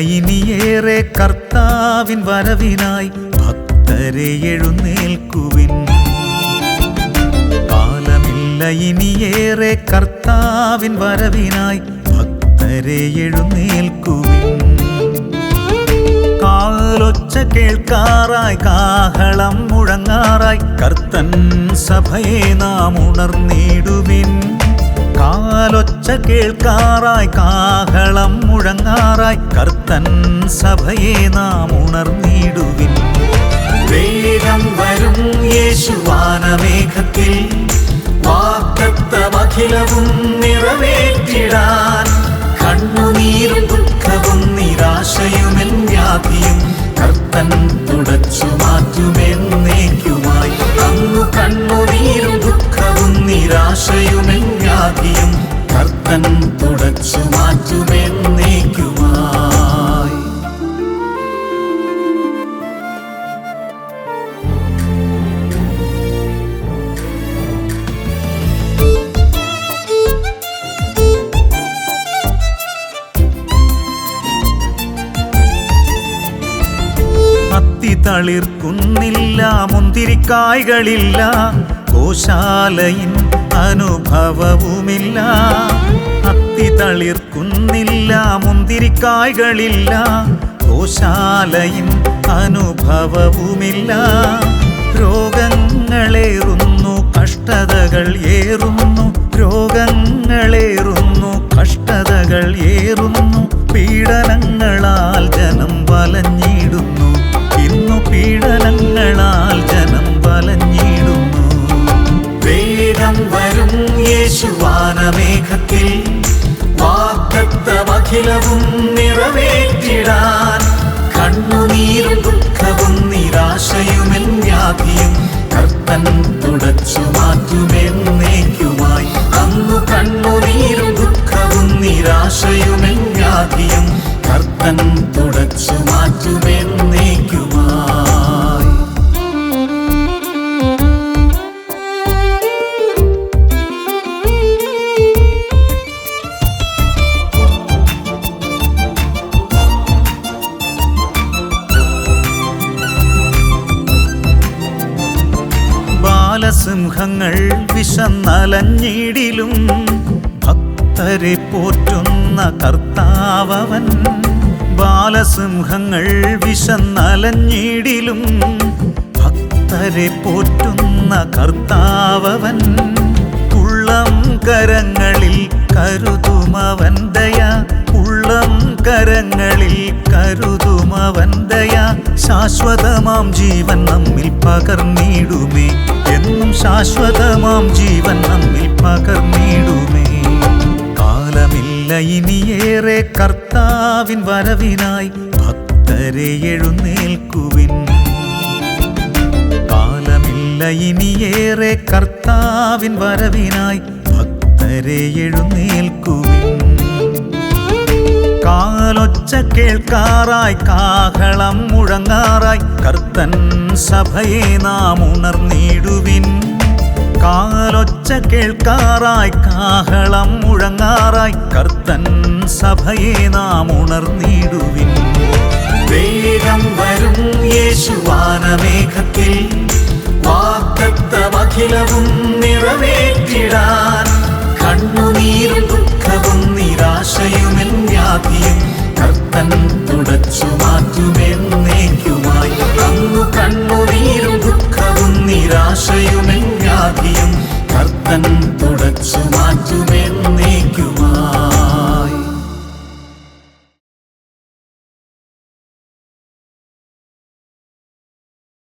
ഇനിയേറെ കർത്താവിൻ വരവിനായി ഭക്തരെ എഴുന്നേൽക്കുവിൻ. കാലമില്ല ഇനിയേറെ കർത്താവിൻ വരവിനായി ഭക്തരെ എഴുന്നേൽക്കുവിൻ. കാലൊച്ച കേൾക്കാറായി കാഹളം മുഴങ്ങാറായി കർത്തൻ സഭയെ നാം ഉണർന്നിടുവിൻ. കാലൊച്ച കേൾക്കാറായി കാഹളം മുഴങ്ങാറായി കർത്തൻ സഭയെ നാം ഉണർന്നിടുവിൻ. വേഗം വരും യേശു വാനമേഘത്തിൽ വാഗ്ദത്തമഖിലവും നിറവേറ്റിടാൻ. കണ്ണുനീരും ദുഃഖവും നിരാശയുമെൻ വ്യാധിയും കർത്തൻ തുടച്ചു മാറ്റുമെന്നേക്കുമായി. അന്നു കണ്ണുനീരും ദുഃഖവും നിരാശയുമെൻ വ്യാധിയും കർത്തൻ തുടച്ചു മാറ്റുമെന്നേക്കുമായി. തളിർക്കുന്നില്ല മുന്തിരിക്കായ്കളില്ല, ഗോശാലയിൻ അനുഭവവുമില്ല. അത്തി തളിർക്കുന്നില്ല മുന്തിരിക്കായ്കളില്ല, ഗോശാലയിൻ അനുഭവവുമില്ല. രോഗങ്ങളേറുന്നു കഷ്ടതകൾ ഏറുന്നു, രോഗങ്ങളേറുന്നു കഷ്ടതകൾ ഏറുന്നു. പീഡനങ്ങളാൽ ജനം വലഞ്ഞിടുന്നു, ഇന്നു പീഡനങ്ങളാൽ ജനം വലഞ്ഞിടുന്നു. വേഗം വരും യേശു വാനമേഘത്തിൽ വാഗ്ദത്തമഖിലവും നിറവേറ്റിടാൻ. കണ്ണുനീരും ദുഃഖവും നിരാശയുമെൻ വ്യാധിയും കർത്തൻ തുടച്ചു മാറ്റുമെന്നേക്കുമായി. അന്നു കണ്ണുനീരും ദുഃഖവും നിരാശയുമെൻ വ്യാധിയും കർത്തൻ തുടച്ചു മാറ്റുമെന്നേക്കുമായി. ബാലസിംഹങ്ങൾ വിശന്നലഞ്ഞിടിലും ഭക്തരെ പോറ്റുന്ന കർത്താവവൻ. ബാലസിംഹങ്ങൾ വിശന്നലഞ്ഞിടിലും ഭക്തരെ പോറ്റുന്ന കർത്താവവൻ. ഉള്ളം കരങ്ങളിൽ കരുതുമവൻ ദയ, ഉള്ളം കരങ്ങളിൽ കരുതുമവൻ ദയ. ശാശ്വതമാം ജീവൻ നമ്മിൽ പകർന്നിടുമേ, എന്നും ശാശ്വതമാം ജീവൻ നമ്മിൽ പകർന്നിടുമേ. കാലമില്ല ഇനിയേറെ കർത്താവിൻ വരവിനായി ഭക്തരെ എഴുന്നേൽക്കുവിൻ. കാലമില്ല ഇനിയേറെ കർത്താവിൻ വരവിനായി ഭക്തരെ എഴുന്നേൽക്കുവിൻ. കാലൊച്ച കേൾക്കാറായി കാഹളം മുഴങ്ങാറായി കർത്തൻ സഭയെ നാം ഉണർന്നിടുവിൻ. കാലൊച്ച കേൾക്കാറായി കാഹളം മുഴങ്ങാറായി കർത്തൻ സഭയെ നാം ഉണർന്നിടുവിൻ. വേഗം വരും യേശു വാനമേഘത്തിൽ വാഗ്ദത്തമഖിലവും നിറവേറ്റിടാൻ. കണ്ണുനീരും ദുഃഖവും നിരാശയുമെൻ വ്യാധിയും കർത്തൻ തുടച്ചു മാറ്റുമെന്നേക്കുമായി. അന്നു കണ്ണുനീരും ദുഃഖവും നിരാശയുമെൻ വ്യാധിയും കർത്തൻ